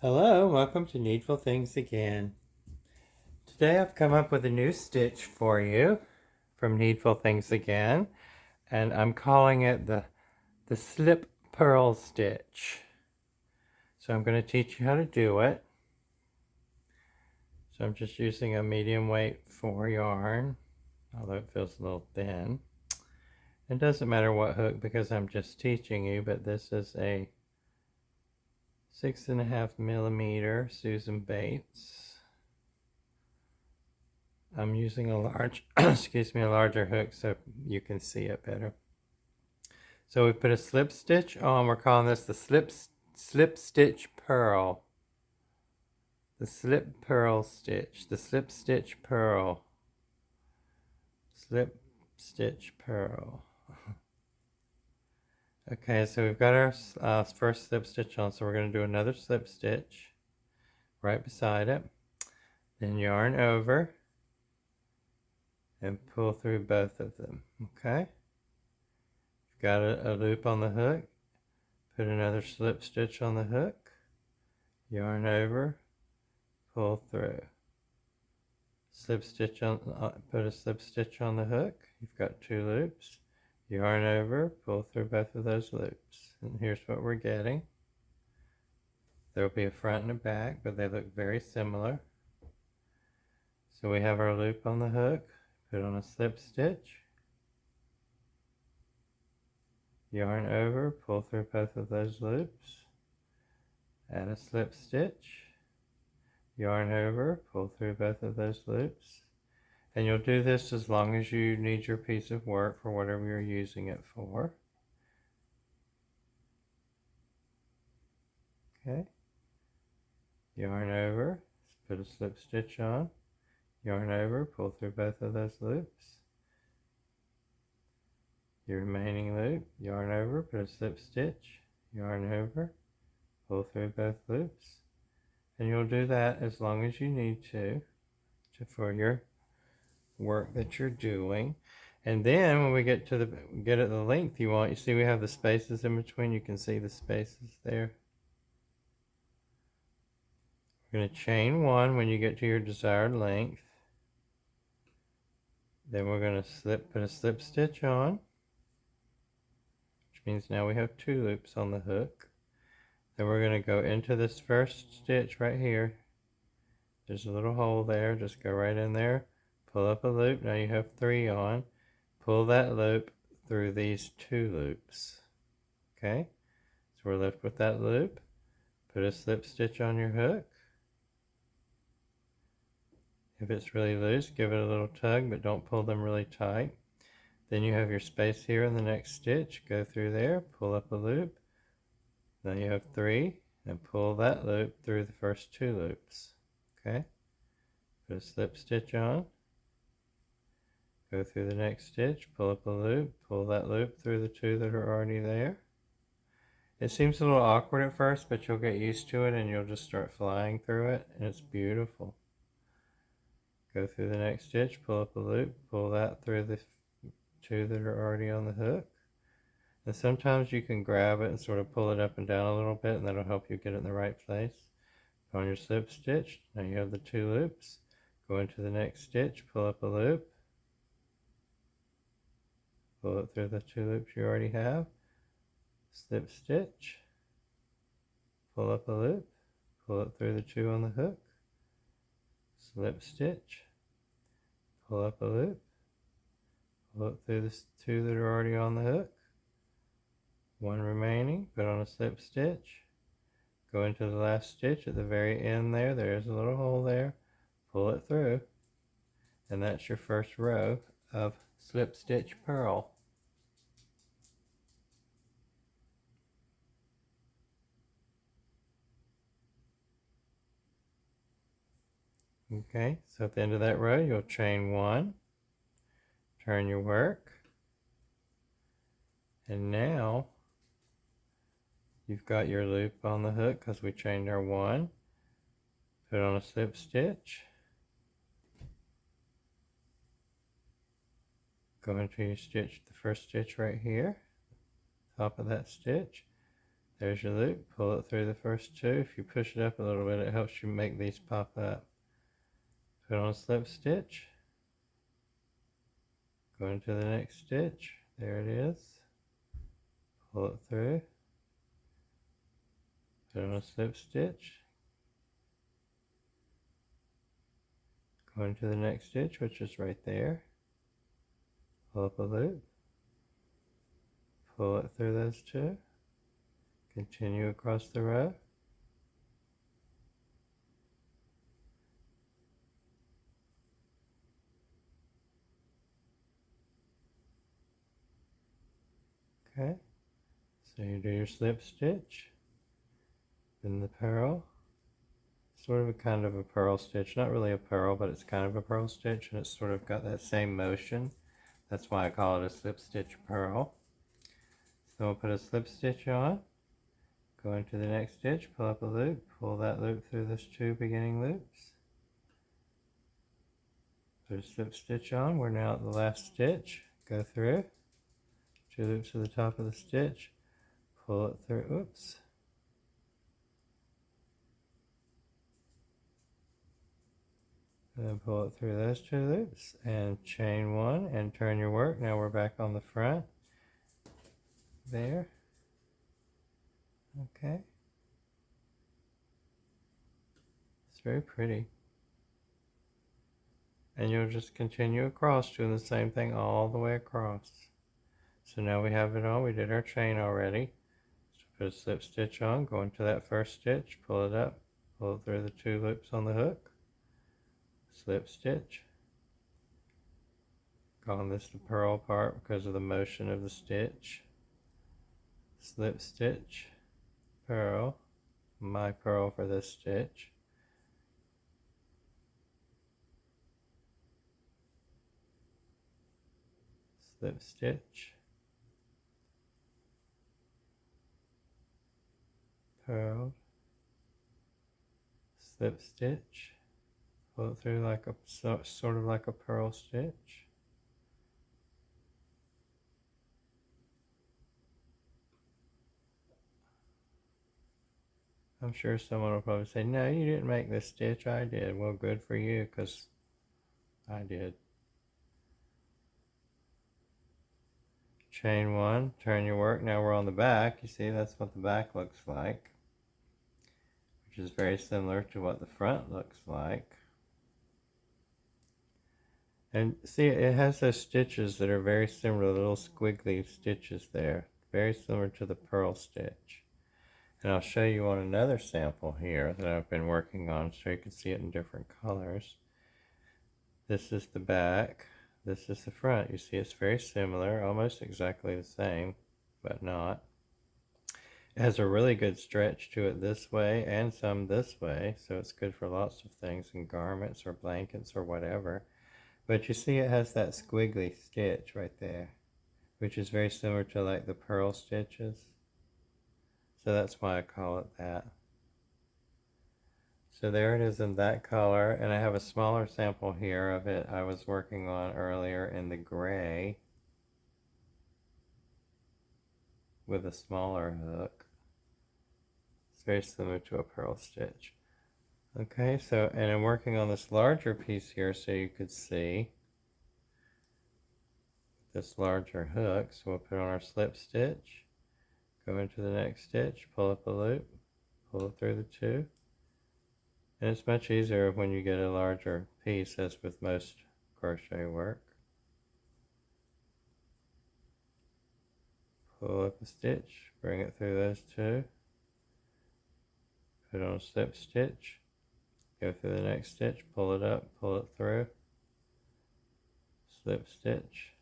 Hello, welcome to Needful Things Again. Today I've come up with a new stitch for you from Needful Things Again, and I'm calling it the slip purl stitch. So I'm going to teach you how to do it. So I'm just using a medium weight 4 yarn, although it feels a little thin. It doesn't matter what hook because I'm just teaching you, but this is a 6.5 millimeter Susan Bates. I'm using a large, excuse me, a larger hook so you can see it better. So we put a slip stitch on. We're calling this the slip stitch purl. The slip purl stitch. The slip stitch purl. Slip stitch purl. Okay, so we've got our first slip stitch on. So we're going to do another slip stitch right beside it. Then yarn over and pull through both of them. Okay. Got a loop on the hook, put another slip stitch on the hook, yarn over, pull through, slip stitch on, put a slip stitch on the hook, you've got 2 loops, yarn over, pull through both of those loops, and here's what we're getting. There will be a front and a back, but they look very similar. So we have our loop on the hook, put on a slip stitch, yarn over, pull through both of those loops, add a slip stitch, yarn over, pull through both of those loops, and you'll do this as long as you need your piece of work for whatever you're using it for. Okay, yarn over, put a slip stitch on, yarn over, pull through both of those loops, your remaining loop, yarn over, put a slip stitch, yarn over, pull through both loops, and you'll do that as long as you need to for your work that you're doing. And then when we get to get at the length you want, you see we have the spaces in between. You can see the spaces there. We're going to chain 1 when you get to your desired length. Then we're going to put a slip stitch on, which means now we have 2 loops on the hook. Then we're going to go into this first stitch right here. There's a little hole there, just go right in there, pull up a loop. Now you have 3 on, pull that loop through these 2 loops. Okay, so we're left with that loop. Put a slip stitch on your hook. If it's really loose, give it a little tug, but don't pull them really tight. Then you have your space here in the next stitch. Go through there, pull up a loop. Now you have 3, and pull that loop through the first 2 loops. Okay, put a slip stitch on. Go through the next stitch, pull up a loop, pull that loop through the 2 that are already there. It seems a little awkward at first, but you'll get used to it and you'll just start flying through it, and it's beautiful. Go through the next stitch, pull up a loop, pull that through the 2 that are already on the hook. And sometimes you can grab it and sort of pull it up and down a little bit, and that'll help you get it in the right place. Put on your slip stitch, now you have the 2 loops. Go into the next stitch, pull up a loop, pull it through the 2 loops you already have, slip stitch, pull up a loop, pull it through the 2 on the hook, slip stitch, pull up a loop, pull it through the 2 that are already on the hook, 1 remaining, put on a slip stitch, go into the last stitch at the very end there, there's a little hole there, pull it through, and that's your first row of slip stitch purl. Okay, so at the end of that row, you'll chain 1, turn your work, and now you've got your loop on the hook because we chained our 1, put on a slip stitch, go into your stitch, the first stitch right here, top of that stitch, There's your loop. Pull it through the first two. If you push it up a little bit, it helps you make these pop up. Put on a slip stitch. Go into the next stitch. There it is. Pull it through. Put on a slip stitch. Go into the next stitch, which is right there. Pull up a loop. Pull it through those two. Continue across the row. Okay, so you do your slip stitch, then the purl, sort of a kind of a purl stitch, not really a purl, but it's kind of a purl stitch, and it's sort of got that same motion. That's why I call it a slip stitch purl. So we'll put a slip stitch on, go into the next stitch, pull up a loop, pull that loop through those two beginning loops. Put a slip stitch on, we're now at the last stitch, go through, 2 loops to the top of the stitch, pull it through, oops. And then pull it through those 2 loops and chain 1 and turn your work. Now we're back on the front. There. Okay. It's very pretty. And you'll just continue across doing the same thing all the way across. So now we have it on. We did our chain already. So put a slip stitch on, go into that first stitch, pull it up, pull it through the 2 loops on the hook, slip stitch. Calling this the purl part because of the motion of the stitch. Slip stitch, purl, my purl for this stitch. Slip stitch, purl, slip stitch, pull it through like a sort of like a purl stitch. I'm sure someone will probably say, no, you didn't make this stitch, I did. Well, good for you, because I did. Chain 1, turn your work. Now we're on the back. You see, that's what the back looks like, which is very similar to what the front looks like. And see, it has those stitches that are very similar, little squiggly stitches there, very similar to the purl stitch. And I'll show you on another sample here that I've been working on so you can see it in different colors. This is the back, this is the front. You see it's very similar, almost exactly the same, but not. It has a really good stretch to it this way and some this way, so it's good for lots of things in garments or blankets or whatever. But you see it has that squiggly stitch right there, which is very similar to like the purl stitches. So that's why I call it that. So there it is in that color, and I have a smaller sample here of it I was working on earlier in the gray with a smaller hook. It's very similar to a purl stitch. Okay, so, and I'm working on this larger piece here so you could see this larger hook. So we'll put on our slip stitch, go into the next stitch, pull up a loop, pull it through the 2. And it's much easier when you get a larger piece, as with most crochet work. Pull up a stitch, bring it through those 2, put on a slip stitch, go through the next stitch, pull it up, pull it through, slip stitch,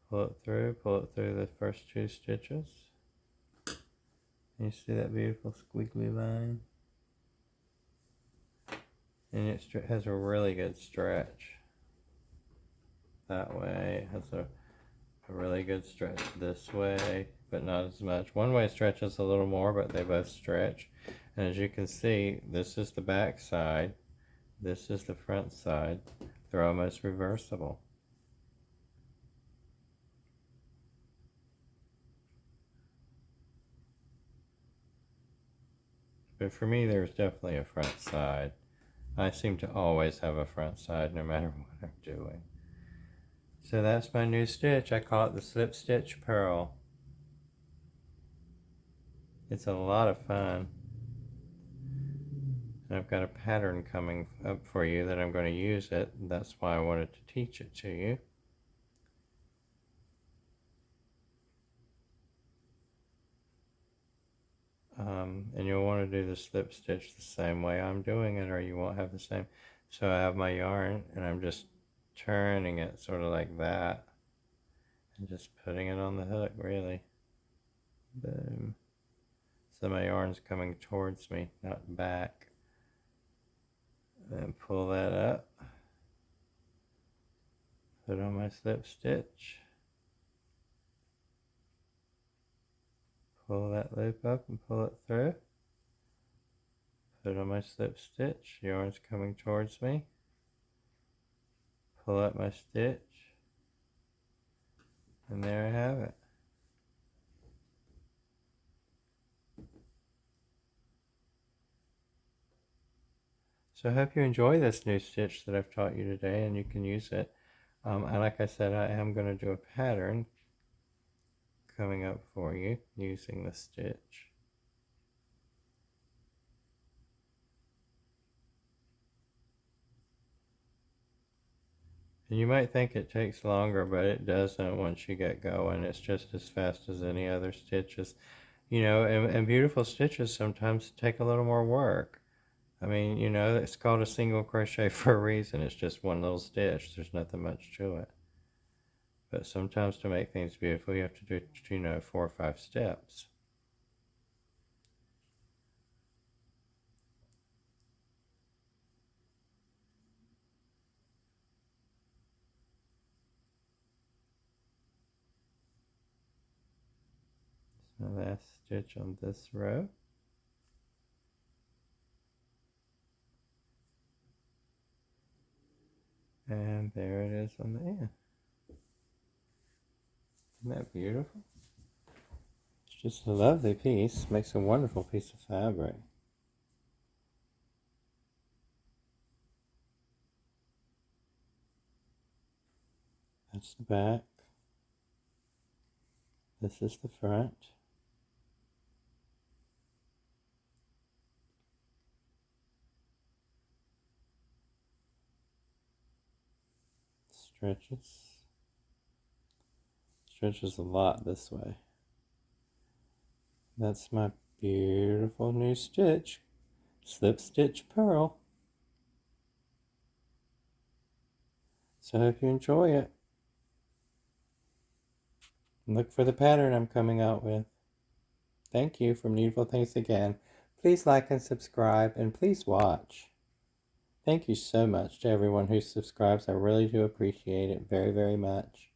pull it through the first 2 stitches. And you see that beautiful squiggly line? And it has a really good stretch. That way, it has a really good stretch this way, but not as much. One way stretches a little more, but they both stretch. And as you can see, this is the back side, this is the front side. They're almost reversible. But for me, there's definitely a front side. I seem to always have a front side no matter what I'm doing. So that's my new stitch. I call it the Slip Stitch Purl. It's a lot of fun. And I've got a pattern coming up for you that I'm going to use it. That's why I wanted to teach it to you. And you'll want to do the slip stitch the same way I'm doing it, or you won't have the same. So I have my yarn and I'm just turning it sort of like that and just putting it on the hook, really. Boom. So my yarn's coming towards me, not back. And pull that up. Put on my slip stitch. Pull that loop up and pull it through. Put on my slip stitch. Yarn's coming towards me. Pull up my stitch. And there I have it. So I hope you enjoy this new stitch that I've taught you today and you can use it. And like I said, I am going to do a pattern coming up for you using the stitch. And you might think it takes longer, but it doesn't once you get going. It's just as fast as any other stitches. You know, and beautiful stitches sometimes take a little more work. I mean, you know, it's called a single crochet for a reason. It's just one little stitch. There's nothing much to it. But sometimes to make things beautiful, you have to do, you know, 4 or 5 steps. So last stitch on this row. And there it is on the end. Isn't that beautiful? It's just a lovely piece. Makes a wonderful piece of fabric. That's the back. This is the front. Stretches. Stretches a lot this way. That's my beautiful new stitch. Slip Stitch Purl. So I hope you enjoy it. Look for the pattern I'm coming out with. Thank you from Needful Things Again. Please like and subscribe, and please watch. Thank you so much to everyone who subscribes. I really do appreciate it very, very much.